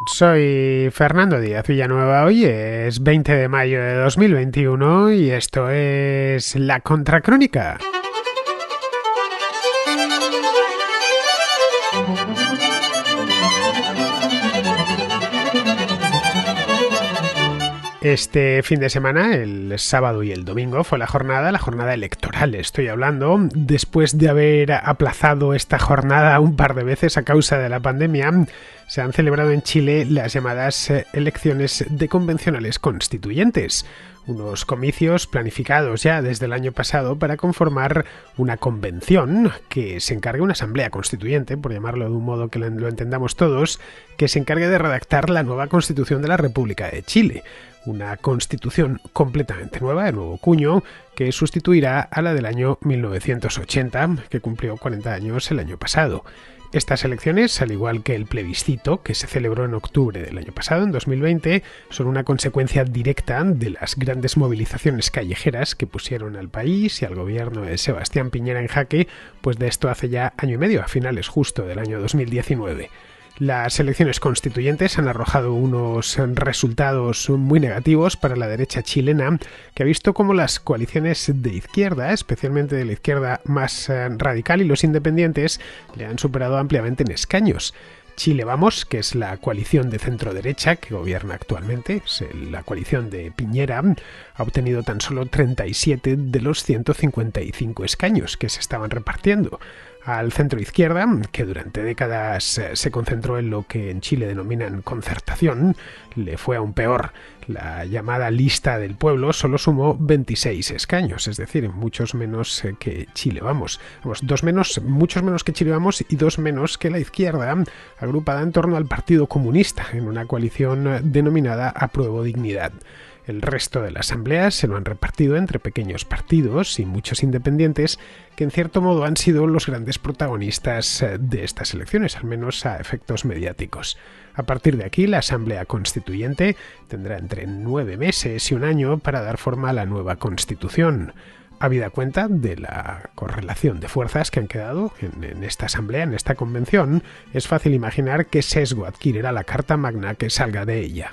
Soy Fernando Díaz Villanueva, hoy es 20 de mayo de 2021 y esto es La Contracrónica. Este fin de semana, el sábado y el domingo, fue la jornada electoral. Estoy hablando, después de haber aplazado esta jornada un par de veces a causa de la pandemia, se han celebrado en Chile las llamadas elecciones de convencionales constituyentes. Unos comicios planificados ya desde el año pasado para conformar una convención que se encargue, una asamblea constituyente, por llamarlo de un modo que lo entendamos todos, que se encargue de redactar la nueva constitución de la República de Chile. Una constitución completamente nueva, de nuevo cuño, que sustituirá a la del año 1980, que cumplió 40 años el año pasado. Estas elecciones, al igual que el plebiscito, que se celebró en octubre del año pasado, en 2020, son una consecuencia directa de las grandes movilizaciones callejeras que pusieron al país y al gobierno de Sebastián Piñera en jaque, pues de esto hace ya año y medio, a finales justo del año 2019. Las elecciones constituyentes han arrojado unos resultados muy negativos para la derecha chilena, que ha visto cómo las coaliciones de izquierda, especialmente de la izquierda más radical y los independientes, le han superado ampliamente en escaños. Chile Vamos, que es la coalición de centro-derecha que gobierna actualmente, es la coalición de Piñera, ha obtenido tan solo 37 de los 155 escaños que se estaban repartiendo. Al centro-izquierda, que durante décadas se concentró en lo que en Chile denominan concertación, le fue aún peor. La llamada lista del pueblo solo sumó 26 escaños, es decir, muchos menos que Chile Vamos. Muchos menos que Chile Vamos y dos menos que la izquierda, agrupada en torno al Partido Comunista, en una coalición denominada Apruebo Dignidad. El resto de la asamblea se lo han repartido entre pequeños partidos y muchos independientes que en cierto modo han sido los grandes protagonistas de estas elecciones, al menos a efectos mediáticos. A partir de aquí, la Asamblea Constituyente tendrá entre 9 meses y un año para dar forma a la nueva Constitución. Habida cuenta de la correlación de fuerzas que han quedado en esta asamblea, en esta convención, es fácil imaginar qué sesgo adquirirá la Carta Magna que salga de ella.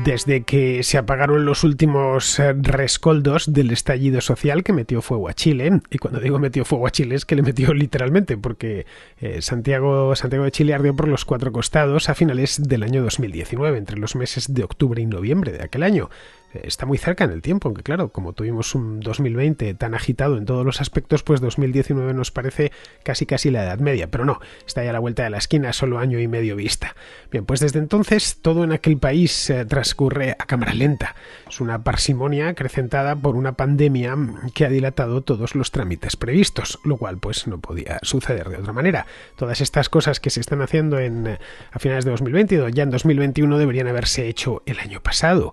Desde que se apagaron los últimos rescoldos del estallido social que metió fuego a Chile, y cuando digo metió fuego a Chile es que le metió literalmente, porque Santiago de Chile ardió por los cuatro costados a finales del año 2019, entre los meses de octubre y noviembre de aquel año. Está muy cerca en el tiempo, aunque claro, como tuvimos un 2020 tan agitado en todos los aspectos, pues 2019 nos parece casi la Edad Media, pero no, está ya a la vuelta de la esquina, solo año y medio vista. Bien, pues desde entonces todo en aquel país transcurre a cámara lenta. Es una parsimonia acrecentada por una pandemia que ha dilatado todos los trámites previstos, lo cual pues no podía suceder de otra manera. Todas estas cosas que se están haciendo a finales de 2020 o ya en 2021 deberían haberse hecho el año pasado.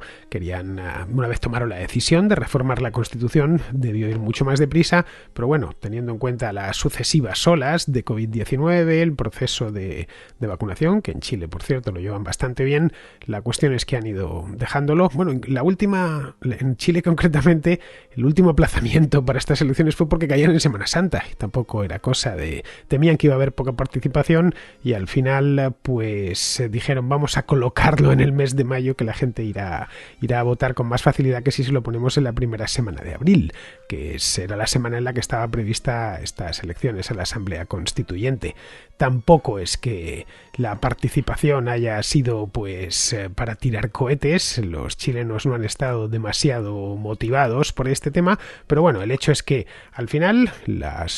Una vez tomaron la decisión de reformar la Constitución, debió ir mucho más deprisa, pero bueno, teniendo en cuenta las sucesivas olas de COVID-19, el proceso de vacunación, que en Chile, por cierto, lo llevan bastante bien, la cuestión es que han ido dejándolo. Bueno, en Chile concretamente, el último aplazamiento para estas elecciones fue porque caían en Semana Santa, y tampoco era cosa de... temían que iba a haber poca participación, y al final, pues, dijeron, vamos a colocarlo en el mes de mayo, que la gente irá a votar con más facilidad que si se lo ponemos en la primera semana de abril, que será la semana en la que estaba prevista estas elecciones a la Asamblea Constituyente. Tampoco es que la participación haya sido pues para tirar cohetes, los chilenos no han estado demasiado motivados por este tema, pero bueno, el hecho es que al final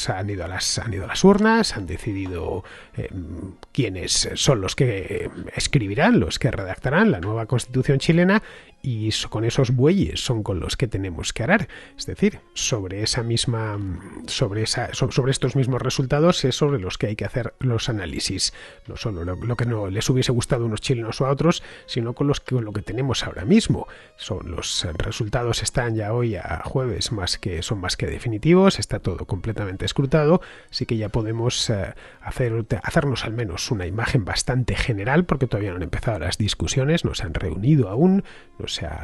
han ido a las urnas, han decidido quiénes son los que escribirán, los que redactarán la nueva Constitución chilena, y con esos bueyes son con los que tenemos que arar. Es decir, sobre estos mismos resultados es sobre los que hay que hacer los análisis, no solo lo que no les hubiese gustado a unos chilenos o a otros, sino con lo que tenemos ahora mismo. Los resultados están ya hoy a jueves son más que definitivos, está todo completamente escrutado, así que ya podemos hacernos al menos una imagen bastante general, porque todavía no han empezado las discusiones, no se han reunido aún,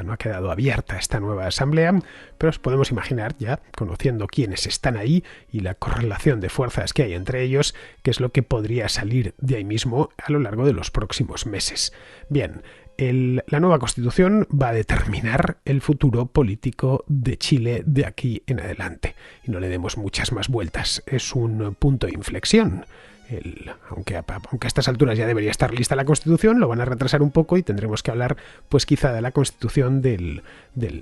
no ha quedado abierta esta nueva asamblea, pero os podemos imaginar ya, conociendo quiénes están ahí y la correlación de fuerzas que hay entre ellos, qué es lo que podría salir de ahí mismo a lo largo de los próximos meses. Bien, la nueva Constitución va a determinar el futuro político de Chile de aquí en adelante. Y no le demos muchas más vueltas. Es un punto de inflexión. Aunque a estas alturas ya debería estar lista la Constitución, lo van a retrasar un poco y tendremos que hablar, pues quizá, de la Constitución del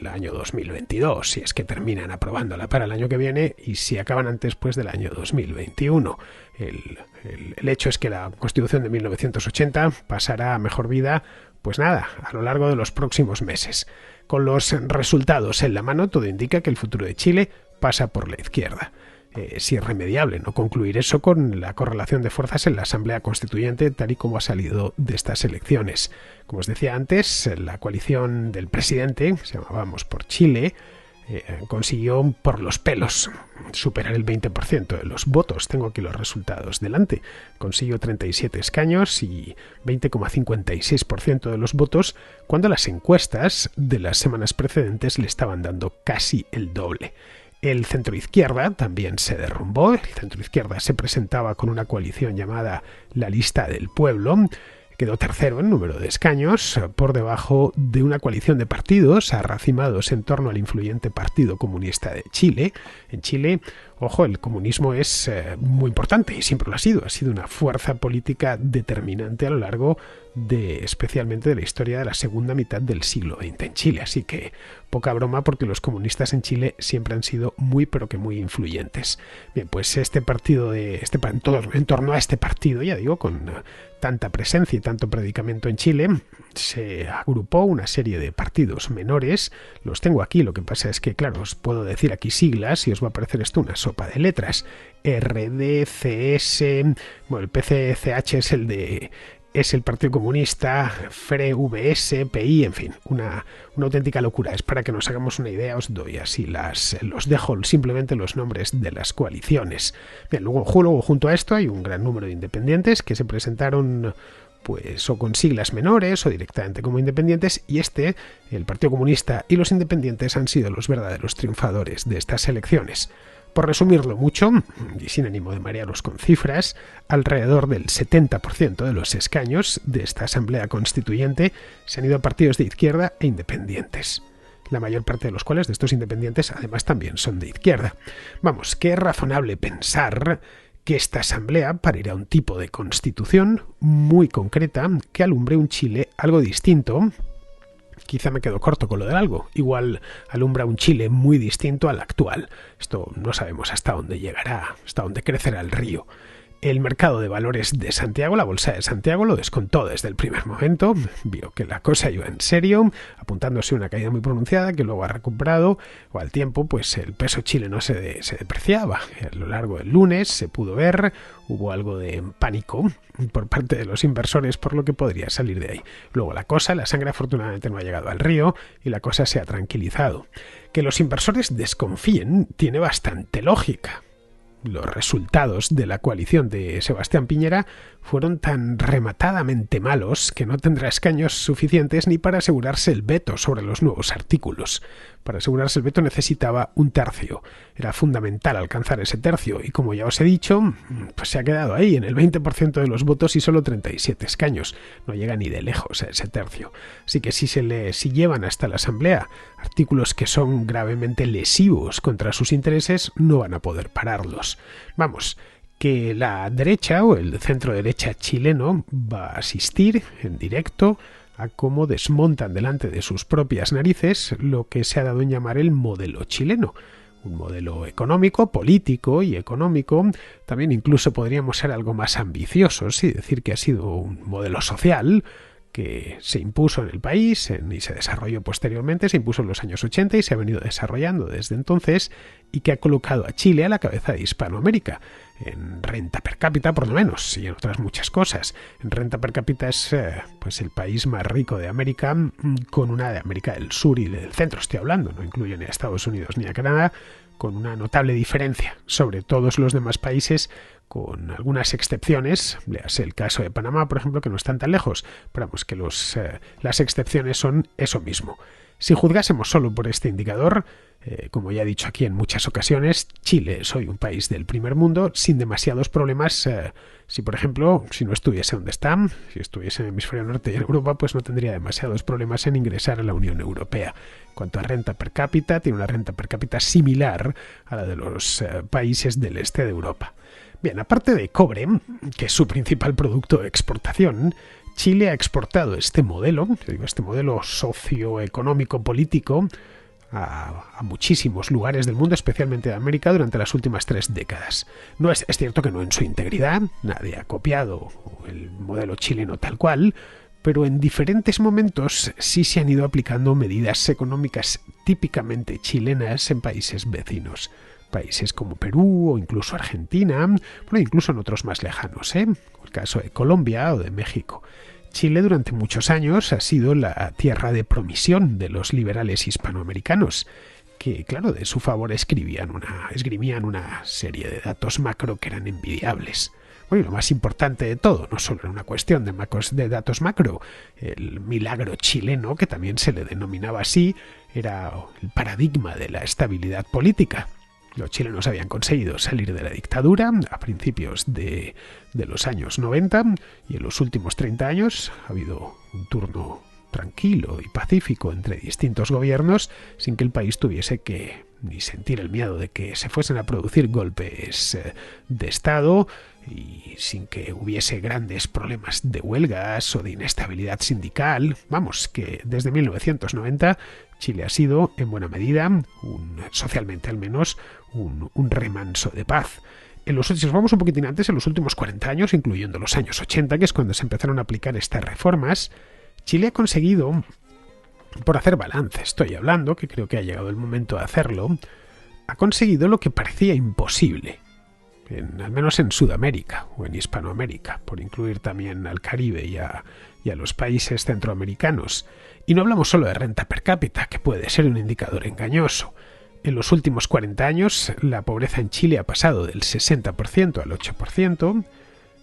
año 2022, si es que terminan aprobándola para el año que viene y si acaban antes, pues del año 2021. El hecho es que la Constitución de 1980 pasará a mejor vida, pues nada, a lo largo de los próximos meses. Con los resultados en la mano, todo indica que el futuro de Chile pasa por la izquierda. Es irremediable no concluir eso con la correlación de fuerzas en la Asamblea Constituyente tal y como ha salido de estas elecciones. Como os decía antes, la coalición del presidente, se llamaba Vamos por Chile, consiguió por los pelos superar el 20% de los votos. Tengo aquí los resultados delante. Consiguió 37 escaños y 20,56% de los votos, cuando las encuestas de las semanas precedentes le estaban dando casi el doble. El centroizquierda también se derrumbó. El centroizquierda se presentaba con una coalición llamada La Lista del Pueblo. Quedó tercero en número de escaños, por debajo de una coalición de partidos arracimados en torno al influyente Partido Comunista de Chile. En Chile, ojo, el comunismo es muy importante y siempre lo ha sido. Ha sido una fuerza política determinante a lo largo especialmente de la historia de la segunda mitad del siglo XX en Chile. Así que poca broma, porque los comunistas en Chile siempre han sido muy, pero que muy influyentes. Bien, pues en torno a este partido, ya digo, con tanta presencia y tanto predicamento en Chile, se agrupó una serie de partidos menores. Los tengo aquí, lo que pasa es que, claro, os puedo decir aquí siglas y os va a parecer esto una sopa de letras. RD, CS, bueno, el PCCH es el Partido Comunista, FRE, VS, PI, en fin, una auténtica locura. Es para que nos hagamos una idea, os doy así los dejo simplemente los nombres de las coaliciones. Bien, luego junto a esto hay un gran número de independientes que se presentaron pues o con siglas menores o directamente como independientes, y el Partido Comunista y los independientes han sido los verdaderos triunfadores de estas elecciones. Por resumirlo mucho, y sin ánimo de marearos con cifras, alrededor del 70% de los escaños de esta Asamblea Constituyente se han ido a partidos de izquierda e independientes. La mayor parte de los cuales, de estos independientes, además también son de izquierda. Vamos, que es razonable pensar que esta Asamblea parirá un tipo de constitución muy concreta que alumbre un Chile algo distinto. Quizá me quedo corto con lo del algo. Igual alumbra un Chile muy distinto al actual. Esto no sabemos hasta dónde llegará, hasta dónde crecerá el río. El mercado de valores de Santiago, la bolsa de Santiago, lo descontó desde el primer momento. Vio que la cosa iba en serio, apuntándose una caída muy pronunciada que luego ha recuperado. O al tiempo, pues el peso chileno se depreciaba. A lo largo del lunes se pudo ver, hubo algo de pánico por parte de los inversores por lo que podría salir de ahí. Luego la sangre afortunadamente no ha llegado al río y la cosa se ha tranquilizado. Que los inversores desconfíen tiene bastante lógica. Los resultados de la coalición de Sebastián Piñera fueron tan rematadamente malos que no tendrá escaños suficientes ni para asegurarse el veto sobre los nuevos artículos. Para asegurarse el veto necesitaba un tercio. Era fundamental alcanzar ese tercio y, como ya os he dicho, pues se ha quedado ahí en el 20% de los votos y solo 37 escaños. No llega ni de lejos a ese tercio. Así que si llevan hasta la Asamblea artículos que son gravemente lesivos contra sus intereses, no van a poder pararlos. Vamos, que la derecha o el centro derecha chileno va a asistir en directo a cómo desmontan delante de sus propias narices lo que se ha dado en llamar el modelo chileno. Un modelo económico, político y económico. También incluso podríamos ser algo más ambiciosos y decir que ha sido un modelo social que se impuso en el país y se desarrolló posteriormente, se impuso en los años 80 y se ha venido desarrollando desde entonces, y que ha colocado a Chile a la cabeza de Hispanoamérica, en renta per cápita por lo menos, y en otras muchas cosas. En renta per cápita es pues el país más rico de América, con una de América del Sur y del Centro, estoy hablando, no incluye ni a Estados Unidos ni a Canadá, con una notable diferencia sobre todos los demás países, con algunas excepciones. Léase el caso de Panamá, por ejemplo, que no están tan lejos, pero vamos, que las excepciones son eso mismo. Si juzgásemos solo por este indicador, como ya he dicho aquí en muchas ocasiones, Chile es hoy un país del primer mundo sin demasiados problemas. Si, por ejemplo, si no estuviese donde está, si estuviese en el hemisferio norte y en Europa, pues no tendría demasiados problemas en ingresar a la Unión Europea. En cuanto a renta per cápita, tiene una renta per cápita similar a la de los países del este de Europa. Bien, aparte de cobre, que es su principal producto de exportación, Chile ha exportado este modelo socioeconómico político a muchísimos lugares del mundo, especialmente de América, durante las últimas 3 décadas. No es cierto que no en su integridad, nadie ha copiado el modelo chileno tal cual, pero en diferentes momentos sí se han ido aplicando medidas económicas típicamente chilenas en países vecinos. Países como Perú o incluso Argentina, bueno, incluso en otros más lejanos, el caso de Colombia o de México. Chile durante muchos años ha sido la tierra de promisión de los liberales hispanoamericanos, que, claro, de su favor esgrimían una serie de datos macro que eran envidiables. Bueno, y lo más importante de todo, no solo era una cuestión de datos macro, el milagro chileno, que también se le denominaba así, era el paradigma de la estabilidad política. Los chilenos habían conseguido salir de la dictadura a principios de los años 90 y en los últimos 30 años ha habido un turno tranquilo y pacífico entre distintos gobiernos sin que el país tuviese que ni sentir el miedo de que se fuesen a producir golpes de Estado y sin que hubiese grandes problemas de huelgas o de inestabilidad sindical. Vamos, que desde 1990 Chile ha sido, en buena medida, socialmente al menos, un remanso de paz. Si nos vamos un poquitín antes, en los últimos 40 años, incluyendo los años 80, que es cuando se empezaron a aplicar estas reformas, Chile ha conseguido, por hacer balance estoy hablando, que creo que ha llegado el momento de hacerlo, ha conseguido lo que parecía imposible, al menos en Sudamérica o en Hispanoamérica, por incluir también al Caribe y a los países centroamericanos. Y no hablamos solo de renta per cápita, que puede ser un indicador engañoso. En los últimos 40 años, la pobreza en Chile ha pasado del 60% al 8%,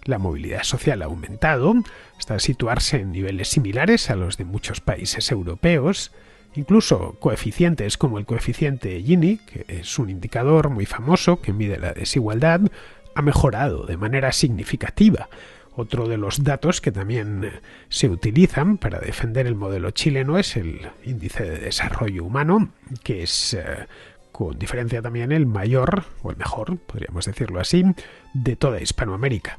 la movilidad social ha aumentado, hasta situarse en niveles similares a los de muchos países europeos. Incluso coeficientes como el coeficiente Gini, que es un indicador muy famoso que mide la desigualdad, ha mejorado de manera significativa. Otro de los datos que también se utilizan para defender el modelo chileno es el índice de desarrollo humano, que es, con diferencia también, el mayor, o el mejor, podríamos decirlo así, de toda Hispanoamérica.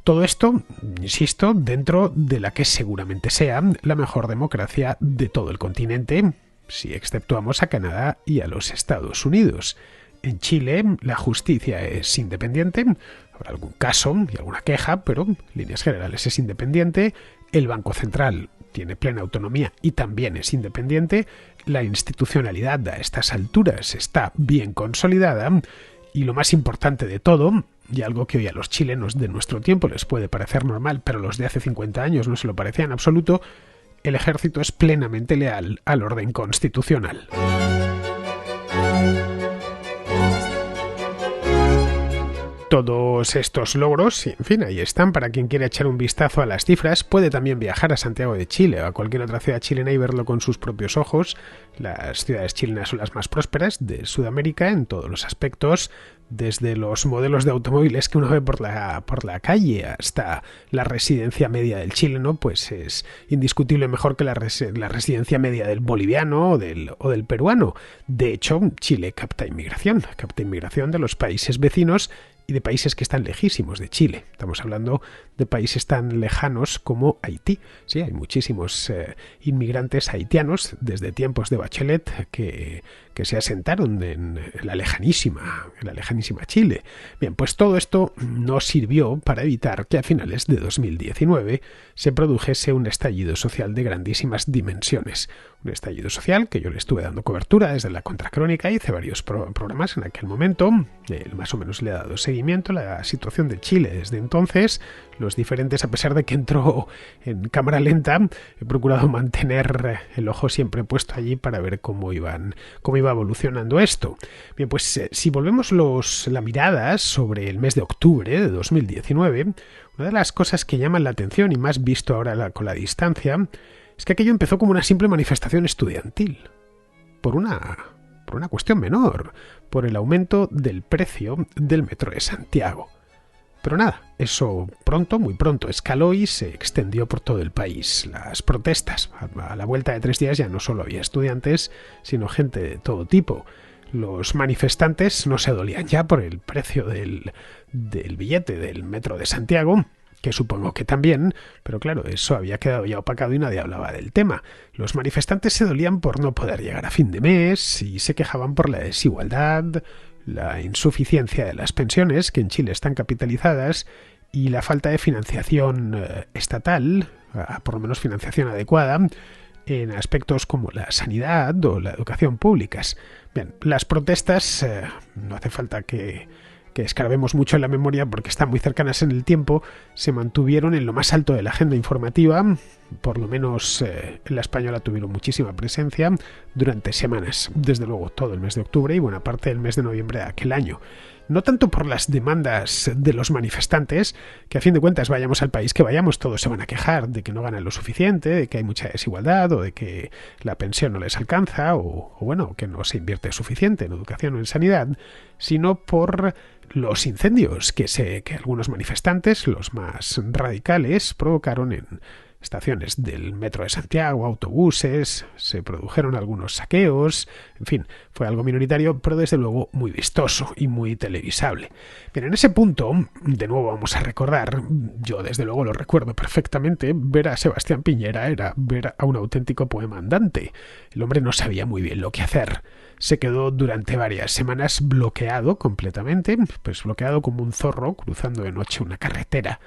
Todo esto, insisto, dentro de la que seguramente sea la mejor democracia de todo el continente, si exceptuamos a Canadá y a los Estados Unidos. En Chile la justicia es independiente, habrá algún caso y alguna queja, pero en líneas generales es independiente. El Banco Central tiene plena autonomía y también es independiente. La institucionalidad a estas alturas está bien consolidada y lo más importante de todo, y algo que hoy a los chilenos de nuestro tiempo les puede parecer normal, pero los de hace 50 años no se lo parecía en absoluto, el ejército es plenamente leal al orden constitucional. Todos estos logros, en fin, ahí están. Para quien quiera echar un vistazo a las cifras, puede también viajar a Santiago de Chile o a cualquier otra ciudad chilena y verlo con sus propios ojos. Las ciudades chilenas son las más prósperas de Sudamérica en todos los aspectos, desde los modelos de automóviles que uno ve por la calle hasta la residencia media del chileno, pues es indiscutible mejor que la residencia media del boliviano o del peruano. De hecho, Chile capta inmigración de los países vecinos y de países que están lejísimos de Chile. Estamos hablando de países tan lejanos como Haití. Sí, hay muchísimos inmigrantes haitianos desde tiempos de Bachelet que que se asentaron en la lejanísima Chile. Bien, pues todo esto no sirvió para evitar que a finales de 2019 se produjese un estallido social de grandísimas dimensiones. Un estallido social que yo le estuve dando cobertura desde la Contracrónica, hice varios programas en aquel momento, más o menos le he dado seguimiento a la situación de Chile desde entonces, los diferentes, a pesar de que entró en cámara lenta, he procurado mantener el ojo siempre puesto allí para ver cómo iba evolucionando esto. Bien, pues si volvemos la mirada sobre el mes de octubre de 2019, una de las cosas que llaman la atención y más visto ahora con la distancia es que aquello empezó como una simple manifestación estudiantil, por una cuestión menor, por el aumento del precio del metro de Santiago. Pero nada, eso muy pronto escaló y se extendió por todo el país. Las protestas, a la vuelta de 3 días ya no solo había estudiantes, sino gente de todo tipo. Los manifestantes no se dolían ya por el precio del billete del metro de Santiago, que supongo que también, pero claro, eso había quedado ya opacado y nadie hablaba del tema. Los manifestantes se dolían por no poder llegar a fin de mes y se quejaban por la desigualdad, la insuficiencia de las pensiones, que en Chile están capitalizadas, y la falta de financiación estatal, por lo menos financiación adecuada, en aspectos como la sanidad o la educación públicas. Bien, las protestas, no hace falta que escarbemos mucho en la memoria porque están muy cercanas en el tiempo, se mantuvieron en lo más alto de la agenda informativa, por lo menos en La Española tuvieron muchísima presencia durante semanas, desde luego todo el mes de octubre y buena parte del mes de noviembre de aquel año. No tanto por las demandas de los manifestantes, que a fin de cuentas vayamos al país que vayamos, todos se van a quejar de que no ganan lo suficiente, de que hay mucha desigualdad o de que la pensión no les alcanza o bueno, que no se invierte suficiente en educación o en sanidad, sino por los incendios que algunos manifestantes, los más radicales, provocaron en estaciones del metro de Santiago, autobuses, se produjeron algunos saqueos, en fin, fue algo minoritario, pero desde luego muy vistoso y muy televisable. Bien, en ese punto, de nuevo vamos a recordar, yo desde luego lo recuerdo perfectamente, ver a Sebastián Piñera era ver a un auténtico poema andante. El hombre no sabía muy bien lo que hacer. Se quedó durante varias semanas bloqueado completamente, pues bloqueado como un zorro cruzando de noche una carretera.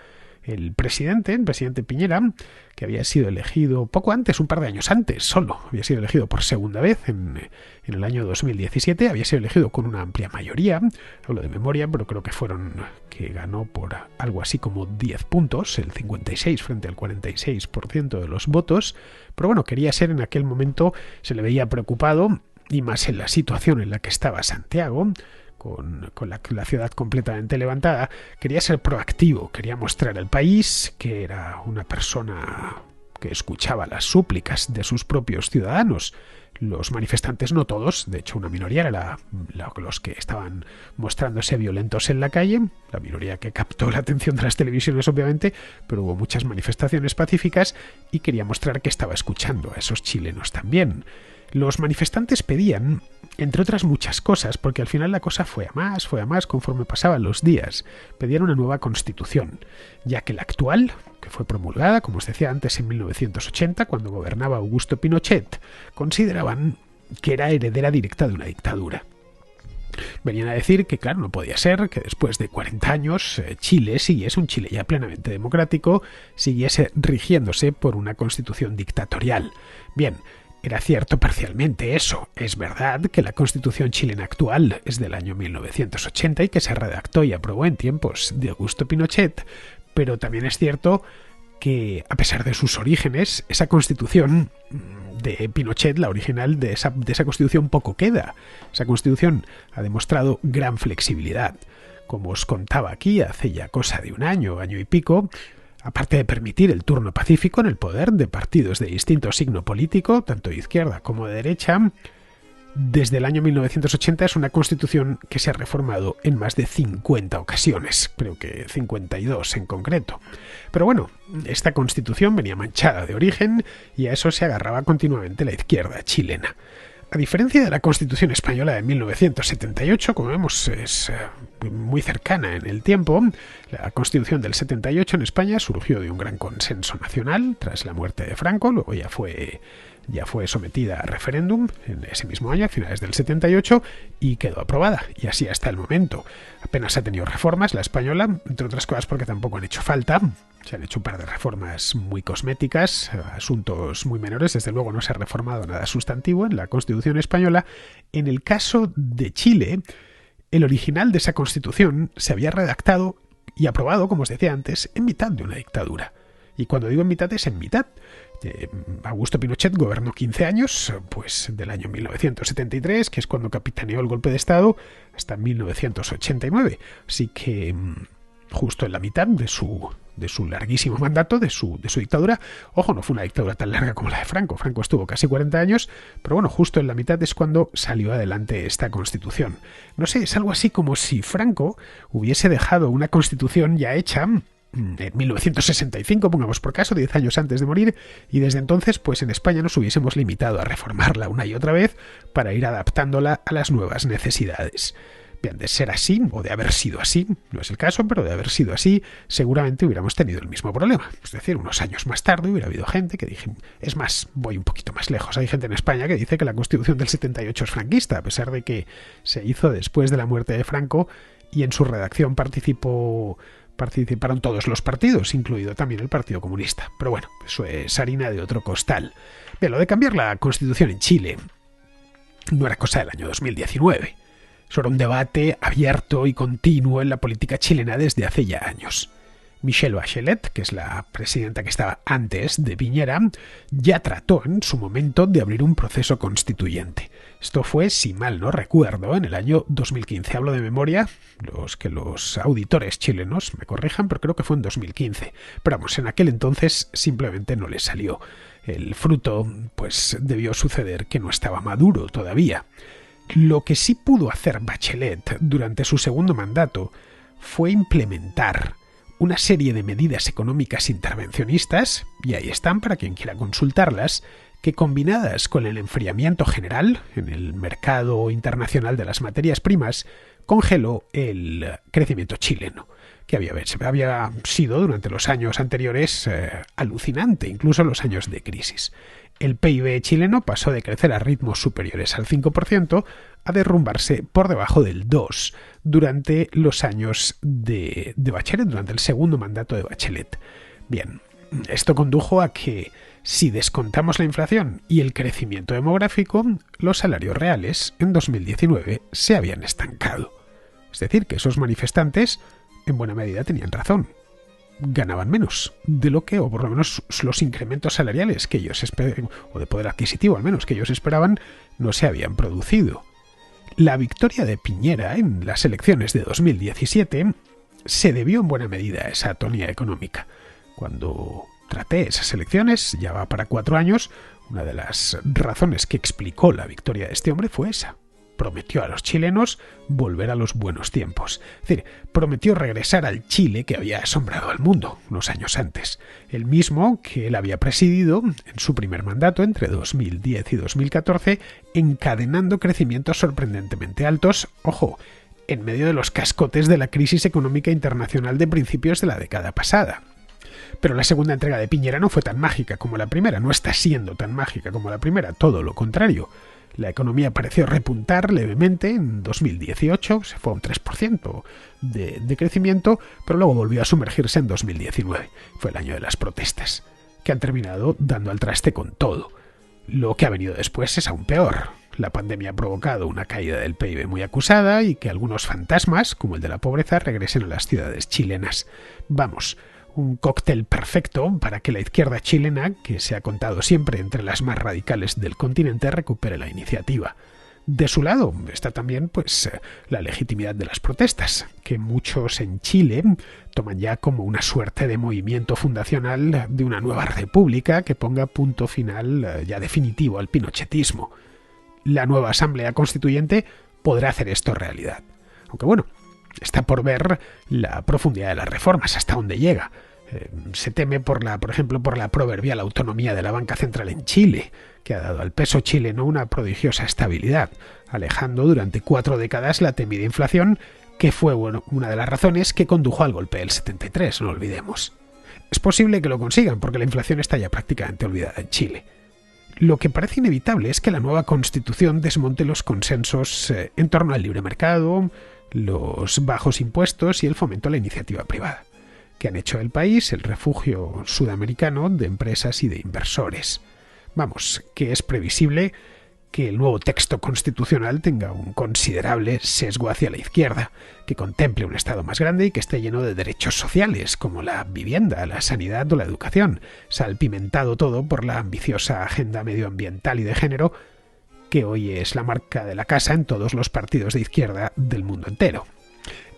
El presidente Piñera, que había sido elegido poco antes, un par de años antes solo, había sido elegido por segunda vez en el año 2017, había sido elegido con una amplia mayoría, hablo de memoria, pero creo que ganó por algo así como 10 puntos, el 56 frente al 46% de los votos, pero bueno, quería ser en aquel momento, se le veía preocupado, y más en la situación en la que estaba Santiago, con la ciudad completamente levantada, quería ser proactivo, quería mostrar al país que era una persona que escuchaba las súplicas de sus propios ciudadanos. Los manifestantes, no todos, de hecho una minoría era los que estaban mostrándose violentos en la calle, la minoría que captó la atención de las televisiones obviamente, pero hubo muchas manifestaciones pacíficas y quería mostrar que estaba escuchando a esos chilenos también. Los manifestantes pedían, entre otras muchas cosas, porque al final la cosa fue a más conforme pasaban los días, pedían una nueva constitución, ya que la actual, que fue promulgada, como os decía antes, en 1980, cuando gobernaba Augusto Pinochet, consideraban que era heredera directa de una dictadura. Venían a decir que, claro, no podía ser que después de 40 años Chile siguiese, un Chile ya plenamente democrático, siguiese rigiéndose por una constitución dictatorial. Bien, era cierto parcialmente eso. Es verdad que la Constitución chilena actual es del año 1980 y que se redactó y aprobó en tiempos de Augusto Pinochet, pero también es cierto que, a pesar de sus orígenes, esa Constitución de Pinochet, la original de esa Constitución, poco queda. Esa Constitución ha demostrado gran flexibilidad. Como os contaba aquí hace ya cosa de un año y pico, aparte de permitir el turno pacífico en el poder de partidos de distinto signo político, tanto de izquierda como de derecha, desde el año 1980 es una constitución que se ha reformado en más de 50 ocasiones, creo que 52 en concreto. Pero bueno, esta constitución venía manchada de origen y a eso se agarraba continuamente la izquierda chilena. A diferencia de la Constitución española de 1978, como vemos es muy cercana en el tiempo, la Constitución del 78 en España surgió de un gran consenso nacional tras la muerte de Franco, luego ya fue ya fue sometida a referéndum en ese mismo año, a finales del 78, y quedó aprobada. Y así hasta el momento. Apenas ha tenido reformas la española, entre otras cosas porque tampoco han hecho falta. Se han hecho un par de reformas muy cosméticas, asuntos muy menores. Desde luego no se ha reformado nada sustantivo en la Constitución española. En el caso de Chile, el original de esa Constitución se había redactado y aprobado, como os decía antes, en mitad de una dictadura. Y cuando digo en mitad, es en mitad. Augusto Pinochet gobernó 15 años, pues del año 1973, que es cuando capitaneó el golpe de Estado, hasta 1989. Así que justo en la mitad de su larguísimo mandato, de su dictadura. Ojo, no fue una dictadura tan larga como la de Franco. Franco estuvo casi 40 años, pero bueno, justo en la mitad es cuando salió adelante esta Constitución. No sé, es algo así como si Franco hubiese dejado una Constitución ya hecha en 1965, pongamos por caso, 10 años antes de morir, y desde entonces, pues en España nos hubiésemos limitado a reformarla una y otra vez para ir adaptándola a las nuevas necesidades. Bien, de ser así, o de haber sido así, no es el caso, pero de haber sido así, seguramente hubiéramos tenido el mismo problema. Es decir, unos años más tarde hubiera habido gente que dije, es más, voy un poquito más lejos. Hay gente en España que dice que la Constitución del 78 es franquista, a pesar de que se hizo después de la muerte de Franco y en su redacción participaron todos los partidos, incluido también el Partido Comunista. Pero bueno, eso es harina de otro costal. Bien, lo de cambiar la Constitución en Chile no era cosa del año 2019. Eso era un debate abierto y continuo en la política chilena desde hace ya años. Michelle Bachelet, que es la presidenta que estaba antes de Piñera, ya trató en su momento de abrir un proceso constituyente. Esto fue, si mal no recuerdo, en el año 2015. Hablo de memoria, los auditores chilenos me corrijan, pero creo que fue en 2015. Pero vamos, en aquel entonces simplemente no le salió. El fruto, pues debió suceder que no estaba maduro todavía. Lo que sí pudo hacer Bachelet durante su segundo mandato fue implementar una serie de medidas económicas intervencionistas, y ahí están para quien quiera consultarlas, que combinadas con el enfriamiento general en el mercado internacional de las materias primas, congeló el crecimiento chileno, que había sido durante los años anteriores alucinante, incluso en los años de crisis. El PIB chileno pasó de crecer a ritmos superiores al 5% a derrumbarse por debajo del 2% durante los años de Bachelet, durante el segundo mandato de Bachelet. Bien, esto condujo a que, si descontamos la inflación y el crecimiento demográfico, los salarios reales en 2019 se habían estancado. Es decir, que esos manifestantes en buena medida tenían razón. Ganaban menos de lo que, o por lo menos los incrementos salariales que ellos esperaban, o de poder adquisitivo al menos que ellos esperaban, no se habían producido. La victoria de Piñera en las elecciones de 2017 se debió en buena medida a esa atonía económica. Cuando traté esas elecciones, ya va para 4 años, una de las razones que explicó la victoria de este hombre fue esa. Prometió a los chilenos volver a los buenos tiempos. Es decir, prometió regresar al Chile que había asombrado al mundo unos años antes. El mismo que él había presidido en su primer mandato entre 2010 y 2014, encadenando crecimientos sorprendentemente altos, ojo, en medio de los cascotes de la crisis económica internacional de principios de la década pasada. Pero la segunda entrega de Piñera no fue tan mágica como la primera, no está siendo tan mágica como la primera, todo lo contrario. La economía pareció repuntar levemente en 2018, se fue a un 3% de crecimiento, pero luego volvió a sumergirse en 2019. Fue el año de las protestas, que han terminado dando al traste con todo. Lo que ha venido después es aún peor. La pandemia ha provocado una caída del PIB muy acusada y que algunos fantasmas, como el de la pobreza, regresen a las ciudades chilenas. Vamos, un cóctel perfecto para que la izquierda chilena, que se ha contado siempre entre las más radicales del continente, recupere la iniciativa. De su lado está también pues la legitimidad de las protestas, que muchos en Chile toman ya como una suerte de movimiento fundacional de una nueva república que ponga punto final ya definitivo al pinochetismo. La nueva Asamblea Constituyente podrá hacer esto realidad. Aunque bueno, está por ver la profundidad de las reformas, hasta dónde llega. Se teme por ejemplo, por la proverbial autonomía de la banca central en Chile, que ha dado al peso chileno una prodigiosa estabilidad, alejando durante 4 décadas la temida inflación, que fue una de las razones que condujo al golpe del 73, no olvidemos. Es posible que lo consigan, porque la inflación está ya prácticamente olvidada en Chile. Lo que parece inevitable es que la nueva Constitución desmonte los consensos en torno al libre mercado, los bajos impuestos y el fomento a la iniciativa privada, que han hecho del país el refugio sudamericano de empresas y de inversores. Vamos, que es previsible que el nuevo texto constitucional tenga un considerable sesgo hacia la izquierda, que contemple un Estado más grande y que esté lleno de derechos sociales, como la vivienda, la sanidad o la educación, salpimentado todo por la ambiciosa agenda medioambiental y de género, que hoy es la marca de la casa en todos los partidos de izquierda del mundo entero.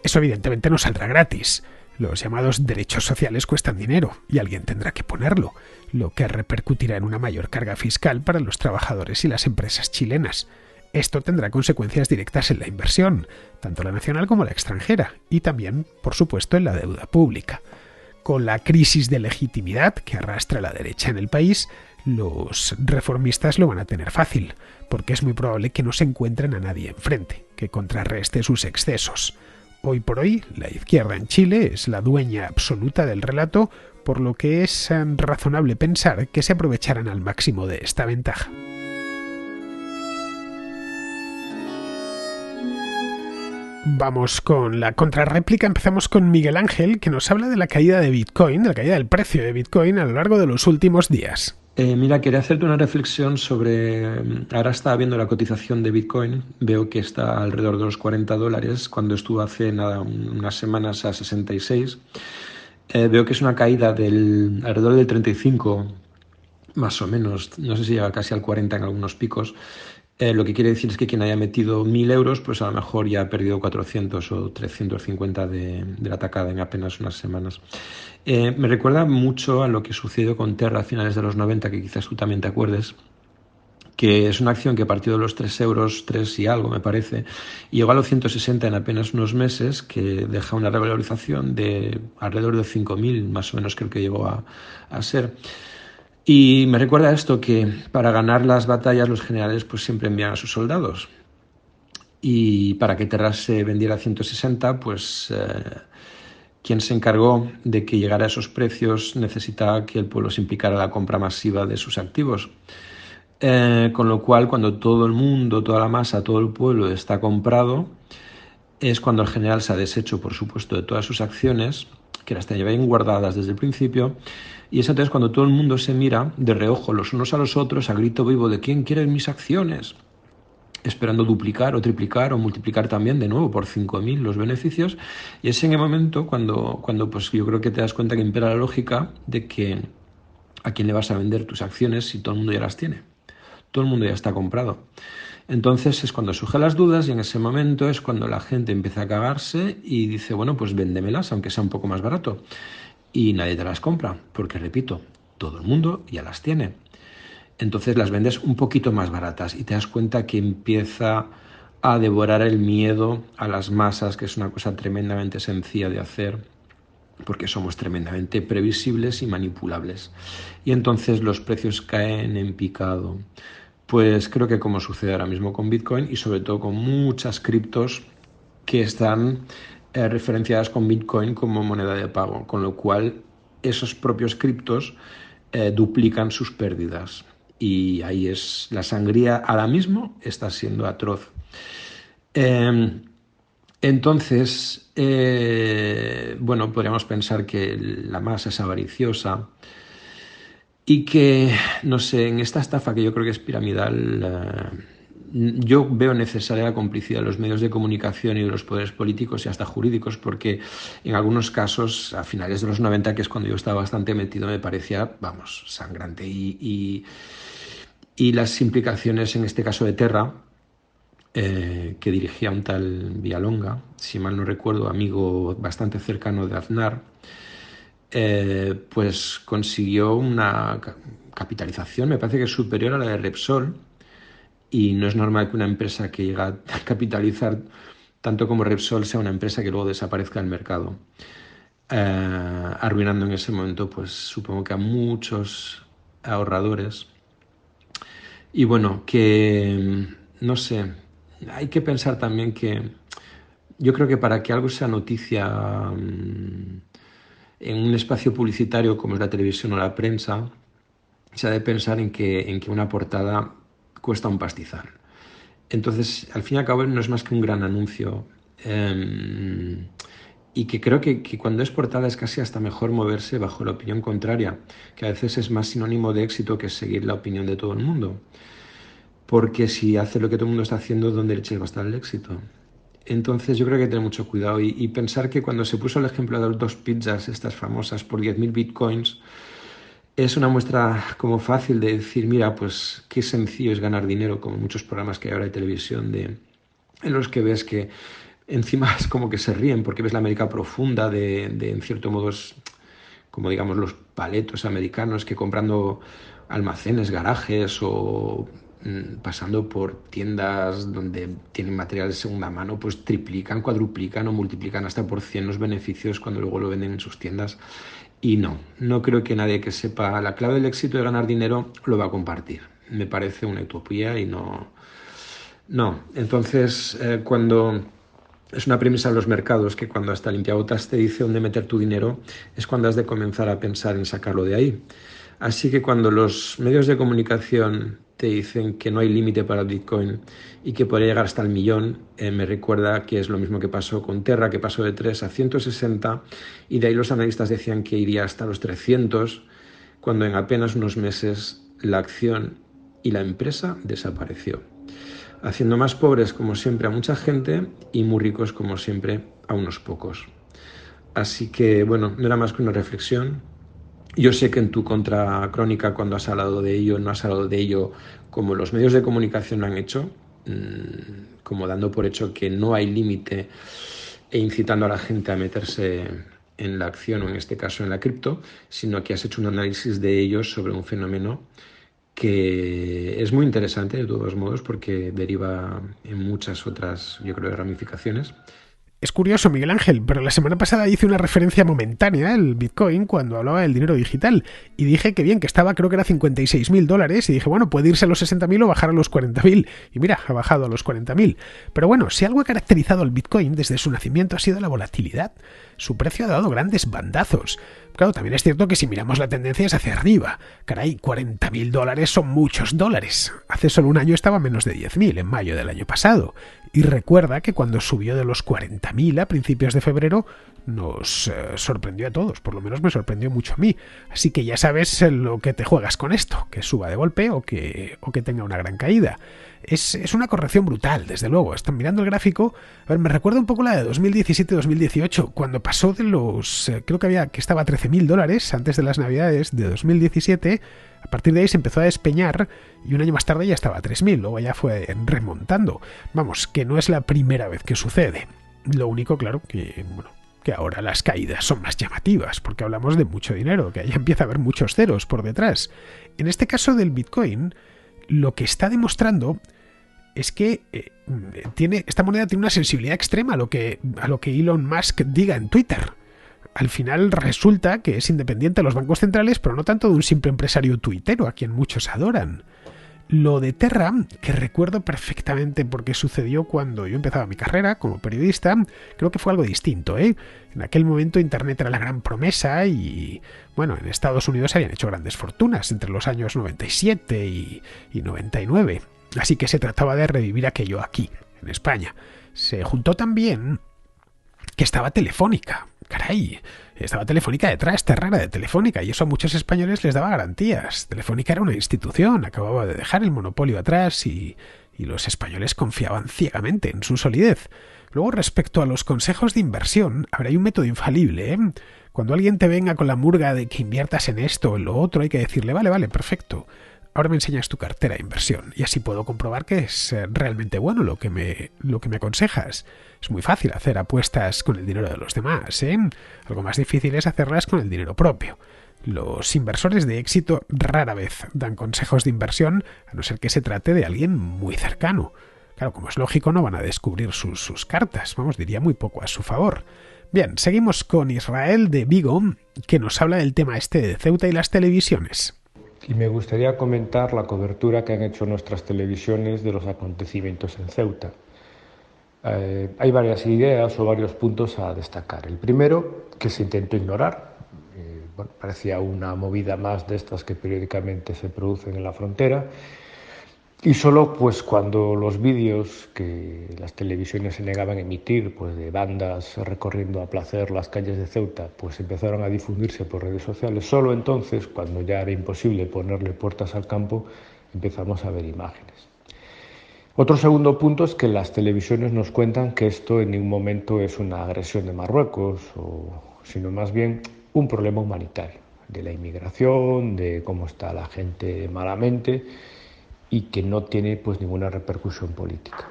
Eso evidentemente no saldrá gratis. Los llamados derechos sociales cuestan dinero y alguien tendrá que ponerlo, lo que repercutirá en una mayor carga fiscal para los trabajadores y las empresas chilenas. Esto tendrá consecuencias directas en la inversión, tanto la nacional como la extranjera, y también, por supuesto, en la deuda pública. Con la crisis de legitimidad que arrastra la derecha en el país, los reformistas lo van a tener fácil, porque es muy probable que no se encuentren a nadie enfrente, que contrarreste sus excesos. Hoy por hoy, la izquierda en Chile es la dueña absoluta del relato, por lo que es razonable pensar que se aprovecharán al máximo de esta ventaja. Vamos con la contrarréplica. Empezamos con Miguel Ángel, que nos habla de la caída de Bitcoin, de la caída del precio de Bitcoin a lo largo de los últimos días. Mira, quería hacerte una reflexión sobre, ahora estaba viendo la cotización de Bitcoin, veo que está alrededor de los $40, cuando estuvo hace nada, unas semanas a 66. Veo que es una caída alrededor del 35, más o menos, no sé si llega casi al 40 en algunos picos. Lo que quiere decir es que quien haya metido 1.000 euros, pues a lo mejor ya ha perdido 400 o 350 de la tacada en apenas unas semanas. Me recuerda mucho a lo que sucedió con Terra a finales de los 90, que quizás tú también te acuerdes, que es una acción que partió de los 3 euros, 3 y algo me parece, y llegó a los 160 en apenas unos meses, que deja una revalorización de alrededor de 5.000, más o menos creo que llegó a ser. Y me recuerda esto, que para ganar las batallas los generales pues siempre envían a sus soldados. Y para que Terra se vendiera a 160, pues quien se encargó de que llegara a esos precios necesitaba que el pueblo se implicara en la compra masiva de sus activos. Con lo cual, cuando todo el mundo, toda la masa, todo el pueblo está comprado, es cuando el general se ha deshecho, por supuesto, de todas sus acciones, que las tenía bien guardadas desde el principio, y es entonces cuando todo el mundo se mira de reojo los unos a los otros a grito vivo de ¿quién quiere mis acciones?, esperando duplicar o triplicar o multiplicar también de nuevo por 5.000 los beneficios. Y es en el momento cuando pues yo creo que te das cuenta que impera la lógica de que a quién le vas a vender tus acciones si todo el mundo ya las tiene. Todo el mundo ya está comprado. Entonces es cuando surgen las dudas, y en ese momento es cuando la gente empieza a cagarse y dice, bueno, pues véndemelas, aunque sea un poco más barato. Y nadie te las compra, porque repito, todo el mundo ya las tiene. Entonces las vendes un poquito más baratas y te das cuenta que empieza a devorar el miedo a las masas, que es una cosa tremendamente sencilla de hacer, porque somos tremendamente previsibles y manipulables. Y entonces los precios caen en picado. Pues creo que como sucede ahora mismo con Bitcoin y sobre todo con muchas criptos que están referenciadas con Bitcoin como moneda de pago, con lo cual esos propios criptos duplican sus pérdidas. Y ahí es la sangría, ahora mismo está siendo atroz. Entonces, bueno, podríamos pensar que la masa es avariciosa y que, no sé, en esta estafa que yo creo que es piramidal, yo veo necesaria la complicidad de los medios de comunicación y de los poderes políticos y hasta jurídicos, porque en algunos casos, a finales de los 90, que es cuando yo estaba bastante metido, me parecía, vamos, sangrante. Y las implicaciones en este caso de Terra, que dirigía un tal Villalonga, si mal no recuerdo, amigo bastante cercano de Aznar, pues consiguió una capitalización, me parece que es superior a la de Repsol, y no es normal que una empresa que llega a capitalizar tanto como Repsol sea una empresa que luego desaparezca del mercado, arruinando en ese momento, pues supongo que a muchos ahorradores. Y bueno, que no sé, hay que pensar también que yo creo que para que algo sea noticia en un espacio publicitario como es la televisión o la prensa, se ha de pensar en que una portada cuesta un pastizal. Entonces, al fin y al cabo, no es más que un gran anuncio. Y que creo que cuando es portada es casi hasta mejor moverse bajo la opinión contraria, que a veces es más sinónimo de éxito que seguir la opinión de todo el mundo. Porque si hace lo que todo el mundo está haciendo, ¿dónde leches va a estar el éxito? Entonces yo creo que hay que tener mucho cuidado y pensar que cuando se puso el ejemplo de las dos pizzas, estas famosas, por 10.000 bitcoins, es una muestra como fácil de decir, mira, pues qué sencillo es ganar dinero, como muchos programas que hay ahora de televisión en los que ves que encima es como que se ríen porque ves la América profunda de en cierto modo, como digamos los paletos americanos que comprando almacenes, garajes o pasando por tiendas donde tienen material de segunda mano, pues triplican, cuadruplican o multiplican hasta por 100 los beneficios cuando luego lo venden en sus tiendas. Y no creo que nadie que sepa la clave del éxito de ganar dinero lo va a compartir. Me parece una utopía y no. Entonces, cuando es una premisa en los mercados que cuando hasta limpiabotas te dice dónde meter tu dinero, es cuando has de comenzar a pensar en sacarlo de ahí. Así que cuando los medios de comunicación te dicen que no hay límite para el Bitcoin y que podría llegar hasta el millón, me recuerda que es lo mismo que pasó con Terra, que pasó de 3 a 160 y de ahí los analistas decían que iría hasta los 300, cuando en apenas unos meses la acción y la empresa desapareció, haciendo más pobres como siempre a mucha gente y muy ricos como siempre a unos pocos. Así que bueno, no era más que una reflexión. Yo sé que en tu contracrónica, cuando has hablado de ello, no has hablado de ello como los medios de comunicación lo han hecho, como dando por hecho que no hay límite e incitando a la gente a meterse en la acción o en este caso en la cripto, sino que has hecho un análisis de ellos sobre un fenómeno que es muy interesante de todos modos porque deriva en muchas otras, yo creo, ramificaciones. Es curioso, Miguel Ángel, pero la semana pasada hice una referencia momentánea al Bitcoin cuando hablaba del dinero digital y dije que bien, que estaba, creo que era $56.000 y dije, bueno, puede irse a los 60.000 o bajar a los 40.000 y mira, ha bajado a los 40.000. Pero bueno, si algo ha caracterizado al Bitcoin desde su nacimiento ha sido la volatilidad. Su precio ha dado grandes bandazos. Claro, también es cierto que si miramos la tendencia es hacia arriba. Caray, $40.000 son muchos dólares. Hace solo un año estaba a menos de 10.000, en mayo del año pasado. Y recuerda que cuando subió de los 40.000 a principios de febrero nos sorprendió a todos, por lo menos me sorprendió mucho a mí. Así que ya sabes lo que te juegas con esto, que suba de golpe o que tenga una gran caída. Es una corrección brutal, desde luego. Están mirando el gráfico. A ver, me recuerda un poco la de 2017-2018, cuando pasó de los... creo que estaba a $13.000 antes de las navidades de 2017. A partir de ahí se empezó a despeñar y un año más tarde ya estaba a 3.000. Luego ya fue remontando. Vamos, que no es la primera vez que sucede. Lo único, claro, que ahora las caídas son más llamativas, porque hablamos de mucho dinero, que ahí empieza a haber muchos ceros por detrás. En este caso del Bitcoin, lo que está demostrando es que esta moneda tiene una sensibilidad extrema a lo que Elon Musk diga en Twitter. Al final resulta que es independiente de los bancos centrales, pero no tanto de un simple empresario tuitero, a quien muchos adoran. Lo de Terra, que recuerdo perfectamente porque sucedió cuando yo empezaba mi carrera como periodista, creo que fue algo distinto, ¿eh? En aquel momento Internet era la gran promesa y, bueno, en Estados Unidos se habían hecho grandes fortunas entre los años 97 y 99. Así que se trataba de revivir aquello aquí, en España. Se juntó también que estaba Telefónica. Caray, estaba Telefónica detrás, Terra era de Telefónica, y eso a muchos españoles les daba garantías. Telefónica era una institución, acababa de dejar el monopolio atrás y los españoles confiaban ciegamente en su solidez. Luego, respecto a los consejos de inversión, habrá un método infalible, ¿eh? Cuando alguien te venga con la murga de que inviertas en esto o en lo otro, hay que decirle, vale, perfecto. Ahora me enseñas tu cartera de inversión y así puedo comprobar que es realmente bueno lo que me aconsejas. Es muy fácil hacer apuestas con el dinero de los demás, ¿eh? Algo más difícil es hacerlas con el dinero propio. Los inversores de éxito rara vez dan consejos de inversión, a no ser que se trate de alguien muy cercano. Claro, como es lógico, no van a descubrir sus cartas, diría muy poco a su favor. Bien, seguimos con Israel de Vigo, que nos habla del tema este de Ceuta y las televisiones. Y me gustaría comentar la cobertura que han hecho nuestras televisiones de los acontecimientos en Ceuta. Hay varias ideas o varios puntos a destacar. El primero, que se intentó ignorar. bueno, parecía una movida más de estas que periódicamente se producen en la frontera. Y solo pues cuando los vídeos que las televisiones se negaban a emitir, pues de bandas recorriendo a placer las calles de Ceuta, pues empezaron a difundirse por redes sociales, solo entonces, cuando ya era imposible ponerle puertas al campo, empezamos a ver imágenes. Otro segundo punto es que las televisiones nos cuentan que esto en ningún momento es una agresión de Marruecos, sino más bien un problema humanitario, de la inmigración, de cómo está la gente malamente, y que no tiene pues ninguna repercusión política.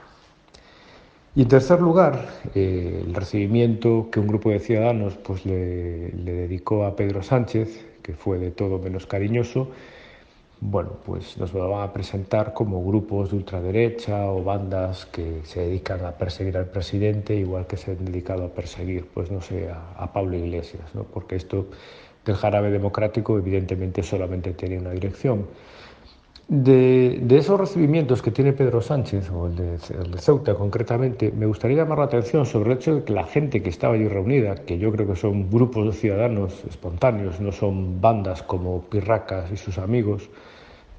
Y en tercer lugar, el recibimiento que un grupo de ciudadanos pues le dedicó a Pedro Sánchez, que fue de todo menos cariñoso, bueno, pues nos lo van a presentar como grupos de ultraderecha o bandas que se dedican a perseguir al presidente, igual que se han dedicado a perseguir, pues no sé, a Pablo Iglesias, ¿no? Porque esto del jarabe democrático evidentemente solamente tiene una dirección. De esos recibimientos que tiene Pedro Sánchez, o el de Ceuta concretamente, me gustaría llamar la atención sobre el hecho de que la gente que estaba allí reunida, que yo creo que son grupos de ciudadanos espontáneos, no son bandas como Pirracas y sus amigos,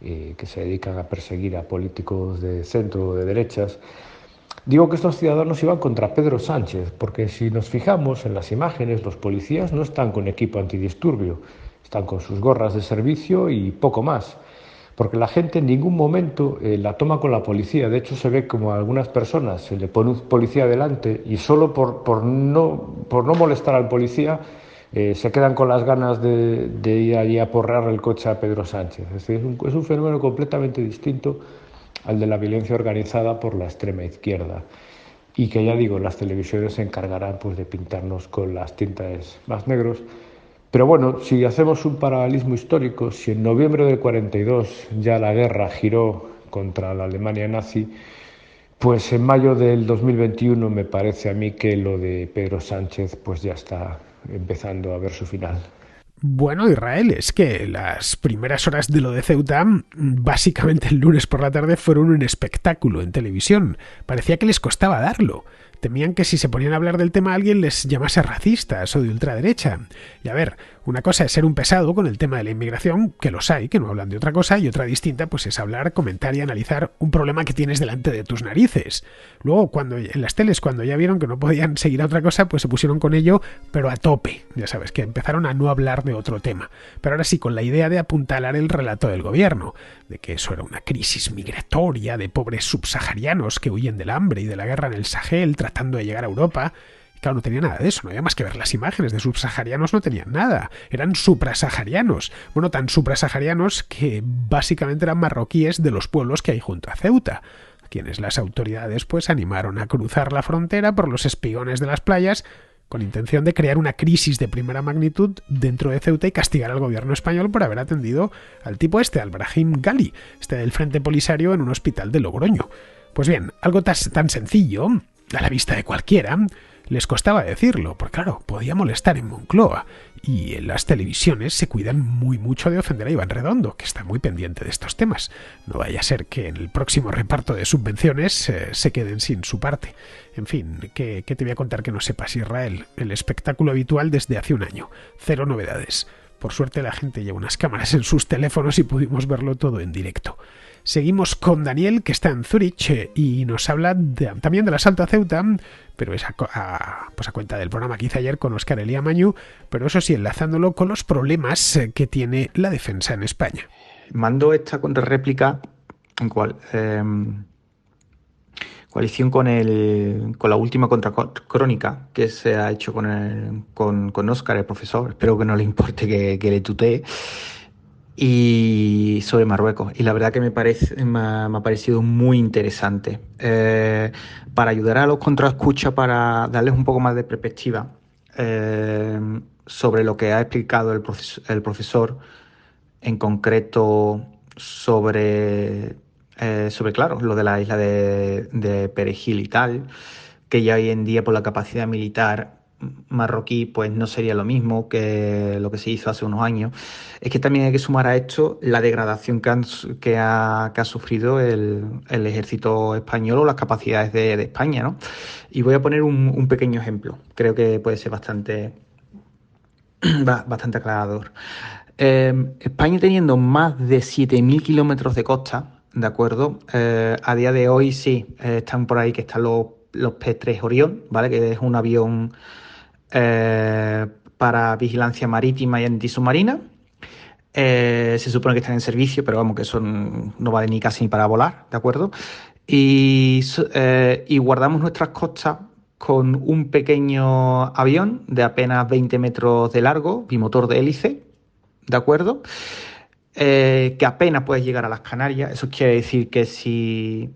que se dedican a perseguir a políticos de centro o de derechas, digo que estos ciudadanos iban contra Pedro Sánchez, porque si nos fijamos en las imágenes, los policías no están con equipo antidisturbio, están con sus gorras de servicio y poco más. Porque la gente en ningún momento la toma con la policía. De hecho, se ve como a algunas personas se le pone un policía delante y solo por no molestar al policía se quedan con las ganas de ir allí a porrar el coche a Pedro Sánchez. Es decir, es un fenómeno completamente distinto al de la violencia organizada por la extrema izquierda. Y que ya digo, las televisiones se encargarán pues, de pintarnos con las tintas más negros. Pero bueno, si hacemos un paralelismo histórico, si en noviembre del 42 ya la guerra giró contra la Alemania nazi, pues en mayo del 2021 me parece a mí que lo de Pedro Sánchez pues ya está empezando a ver su final. Bueno, Israel, es que las primeras horas de lo de Ceuta, básicamente el lunes por la tarde, fueron un espectáculo en televisión. Parecía que les costaba darlo. Temían que si se ponían a hablar del tema alguien les llamase racistas o de ultraderecha. Y a ver, una cosa es ser un pesado con el tema de la inmigración, que los hay, que no hablan de otra cosa, y otra distinta pues es hablar, comentar y analizar un problema que tienes delante de tus narices. Luego, cuando en las teles, cuando ya vieron que no podían seguir a otra cosa, pues se pusieron con ello, pero a tope. Ya sabes, que empezaron a no hablar de otro tema. Pero ahora sí, con la idea de apuntalar el relato del gobierno, de que eso era una crisis migratoria de pobres subsaharianos que huyen del hambre y de la guerra en el Sahel, tratando de llegar a Europa. Y claro, no tenía nada de eso, no había más que ver las imágenes de subsaharianos, no tenían nada, eran suprasaharianos, bueno, tan suprasaharianos que básicamente eran marroquíes de los pueblos que hay junto a Ceuta, a quienes las autoridades pues animaron a cruzar la frontera por los espigones de las playas con intención de crear una crisis de primera magnitud dentro de Ceuta y castigar al gobierno español por haber atendido al tipo al Brahim Gali, del Frente Polisario en un hospital de Logroño. Pues bien, algo tan sencillo, a la vista de cualquiera, les costaba decirlo, porque claro, podía molestar en Moncloa, y en las televisiones se cuidan muy mucho de ofender a Iván Redondo, que está muy pendiente de estos temas. No vaya a ser que en el próximo reparto de subvenciones se queden sin su parte. En fin, ¿qué te voy a contar que no sepas, Israel? El espectáculo habitual desde hace un año. Cero novedades. Por suerte la gente lleva unas cámaras en sus teléfonos y pudimos verlo todo en directo. Seguimos con Daniel, que está en Zúrich y nos habla también del asalto a Ceuta, pero es a cuenta del programa que hice ayer con Óscar Elia Mañú, pero eso sí, enlazándolo con los problemas que tiene la defensa en España. Mando esta contrarréplica en coalición con la última contracrónica que se ha hecho con Óscar, el profesor, espero que no le importe que le tutee, y sobre Marruecos. Y la verdad que me ha parecido muy interesante. Para ayudar a los contraescuchas, para darles un poco más de perspectiva sobre lo que ha explicado el profesor, en concreto sobre claro, lo de la isla de Perejil y tal, que ya hoy en día por la capacidad militar marroquí pues no sería lo mismo que lo que se hizo hace unos años. Es que también hay que sumar a esto la degradación que ha sufrido el ejército español o las capacidades de España, ¿no? Y voy a poner un pequeño ejemplo, creo que puede ser bastante bastante aclarador. España teniendo más de 7.000 kilómetros de costa, ¿de acuerdo? A día de hoy sí, están por ahí que están los P-3 Orión, ¿vale? Que es un avión para vigilancia marítima y antisubmarina. Se supone que están en servicio, pero vamos, que eso no vale ni casi ni para volar, ¿de acuerdo? Y guardamos nuestras costas con un pequeño avión de apenas 20 metros de largo, bimotor de hélice, ¿de acuerdo? Que apenas puede llegar a las Canarias. Eso quiere decir que si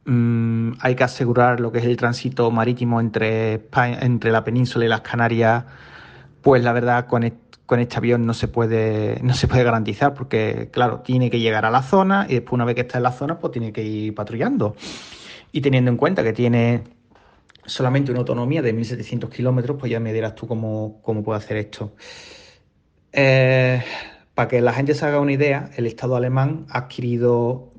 hay que asegurar lo que es el tránsito marítimo entre la península y las Canarias, pues la verdad con este avión no se puede garantizar, porque claro, tiene que llegar a la zona y después, una vez que está en la zona, pues tiene que ir patrullando. Y teniendo en cuenta que tiene solamente una autonomía de 1.700 kilómetros, pues ya me dirás tú cómo puede hacer esto. Para que la gente se haga una idea, el Estado alemán ha adquirido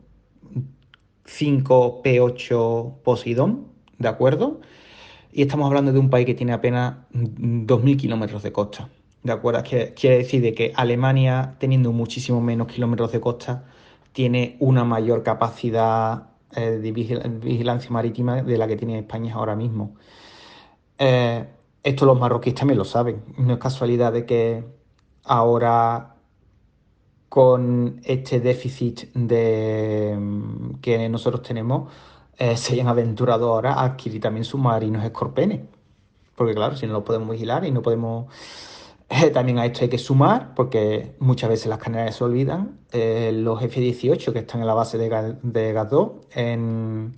5 P-8 Poseidón, ¿de acuerdo? Y estamos hablando de un país que tiene apenas 2.000 kilómetros de costa, ¿de acuerdo? Quiere decir de que Alemania, teniendo muchísimo menos kilómetros de costa, tiene una mayor capacidad de vigilancia marítima de la que tiene España ahora mismo. Esto los marroquíes también lo saben. No es casualidad de que ahora, con este déficit que nosotros tenemos, se hayan aventurado ahora a adquirir también submarinos Scorpene. Porque claro, si no los podemos vigilar y no podemos... también a esto hay que sumar, porque muchas veces las Canarias se olvidan. Los F-18 que están en la base de Gazó, en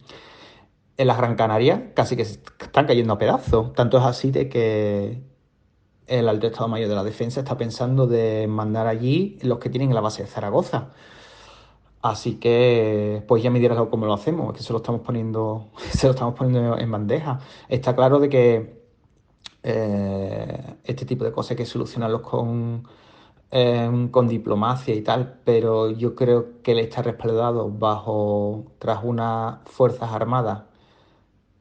la Gran Canaria, casi que se están cayendo a pedazos. Tanto es así de que el Alto Estado Mayor de la Defensa está pensando de mandar allí los que tienen la base de Zaragoza. Así que, pues ya me dirás cómo lo hacemos, es que se lo estamos poniendo en bandeja. Está claro de que este tipo de cosas hay que solucionarlos con diplomacia y tal, pero yo creo que el estar respaldado tras unas fuerzas armadas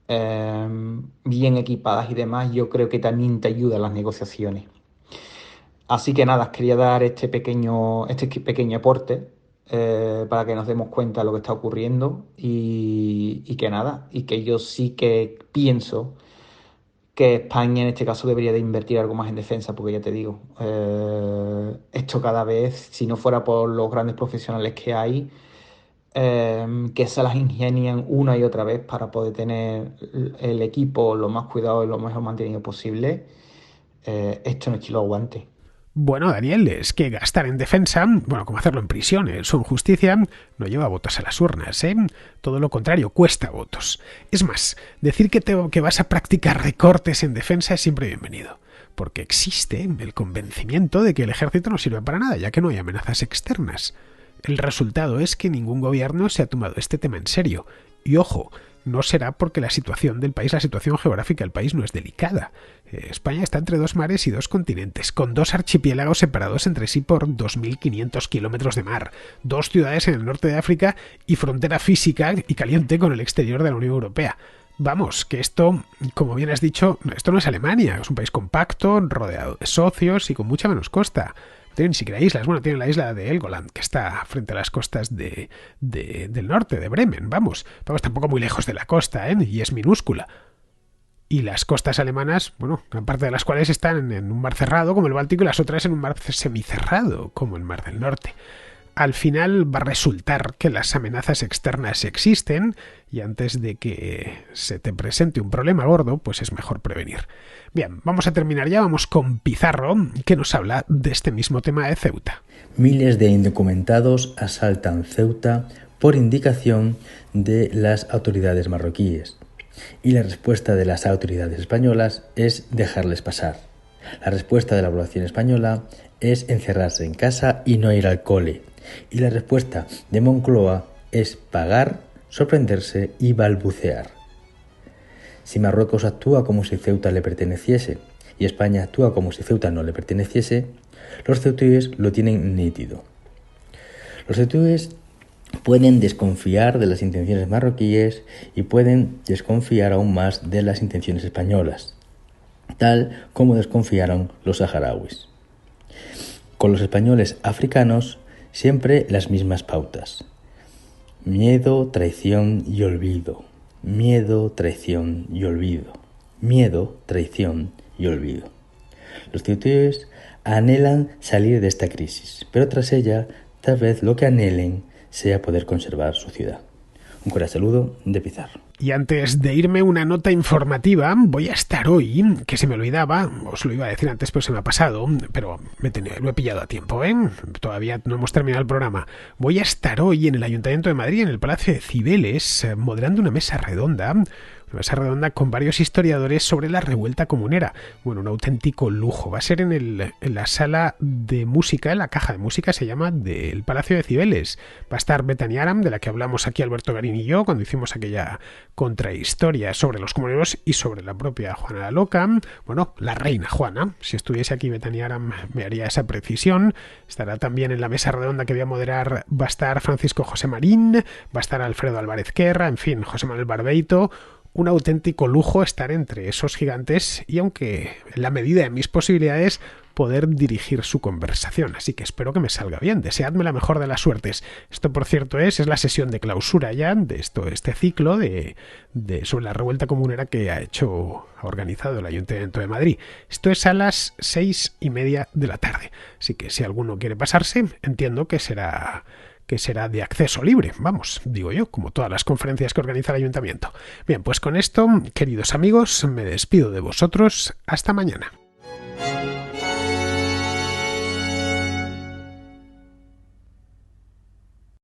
bien equipadas y demás, yo creo que también te ayuda en las negociaciones. Así que nada, quería dar este pequeño aporte para que nos demos cuenta de lo que está ocurriendo y que nada, y que yo sí que pienso que España en este caso debería de invertir algo más en defensa, porque ya te digo, esto cada vez, si no fuera por los grandes profesionales que hay, que se las ingenian una y otra vez para poder tener el equipo lo más cuidado y lo mejor mantenido posible, esto no es que lo aguante. Bueno, Daniel, es que gastar en defensa, bueno, como hacerlo en prisión, su justicia, no lleva votos a las urnas, ¿eh? Todo lo contrario, cuesta votos. Es más, decir que vas a practicar recortes en defensa es siempre bienvenido, porque existe el convencimiento de que el ejército no sirve para nada, ya que no hay amenazas externas. El resultado es que ningún gobierno se ha tomado este tema en serio. Y ojo, no será porque la situación del país, la situación geográfica del país no es delicada. España está entre 2 mares y 2 continentes, con 2 archipiélagos separados entre sí por 2.500 kilómetros de mar, 2 ciudades en el norte de África y frontera física y caliente con el exterior de la Unión Europea. Vamos, que esto, como bien has dicho, esto no es Alemania, es un país compacto, rodeado de socios y con mucha menos costa. No tiene ni siquiera islas, bueno, tiene la isla de Helgoland, que está frente a las costas del norte, de Bremen, vamos, tampoco muy lejos de la costa, y es minúscula. Y las costas alemanas, bueno, gran parte de las cuales están en un mar cerrado, como el Báltico, y las otras en un mar semicerrado, como el Mar del Norte. Al final va a resultar que las amenazas externas existen y antes de que se te presente un problema gordo, pues es mejor prevenir. Bien, vamos a terminar ya, vamos con Pizarro, que nos habla de este mismo tema de Ceuta. Miles de indocumentados asaltan Ceuta por indicación de las autoridades marroquíes. Y la respuesta de las autoridades españolas es dejarles pasar. La respuesta de la población española es encerrarse en casa y no ir al cole. Y la respuesta de Moncloa es pagar, sorprenderse y balbucear. Si Marruecos actúa como si Ceuta le perteneciese y España actúa como si Ceuta no le perteneciese, los ceutíes lo tienen nítido. Los ceutíes pueden desconfiar de las intenciones marroquíes y pueden desconfiar aún más de las intenciones españolas, tal como desconfiaron los saharauis. Con los españoles africanos, siempre las mismas pautas. Miedo, traición y olvido. Miedo, traición y olvido. Miedo, traición y olvido. Los tiotíes anhelan salir de esta crisis, pero tras ella, tal vez lo que anhelen sea poder conservar su ciudad. Un cordial saludo de Pizarro. Y antes de irme, una nota informativa. Voy a estar hoy, que se me olvidaba, os lo iba a decir antes, pero se me ha pasado, pero lo he pillado a tiempo, Todavía no hemos terminado el programa. Voy a estar hoy en el Ayuntamiento de Madrid, en el Palacio de Cibeles, moderando una mesa redonda con varios historiadores sobre la revuelta comunera. Bueno, un auténtico lujo. Va a ser en la sala de música, en la caja de música se llama, del Palacio de Cibeles. Va a estar Betania Aram, de la que hablamos aquí Alberto Garín y yo, cuando hicimos aquella contrahistoria sobre los comuneros y sobre la propia Juana la Loca. Bueno, la reina Juana. Si estuviese aquí Betania Aram me haría esa precisión. Estará también en la mesa redonda que voy a moderar, va a estar Francisco José Marín, va a estar Alfredo Álvarez Querra, en fin, José Manuel Barbeito. Un auténtico lujo estar entre esos gigantes y, aunque en la medida de mis posibilidades, poder dirigir su conversación. Así que espero que me salga bien. Deseadme la mejor de las suertes. Esto, por cierto, es la sesión de clausura ya de este ciclo sobre la revuelta comunera que ha organizado el Ayuntamiento de Madrid. Esto es a las 6:30 de la tarde. Así que si alguno quiere pasarse, entiendo que será de acceso libre, vamos, digo yo, como todas las conferencias que organiza el Ayuntamiento. Bien, pues con esto, queridos amigos, me despido de vosotros. Hasta mañana.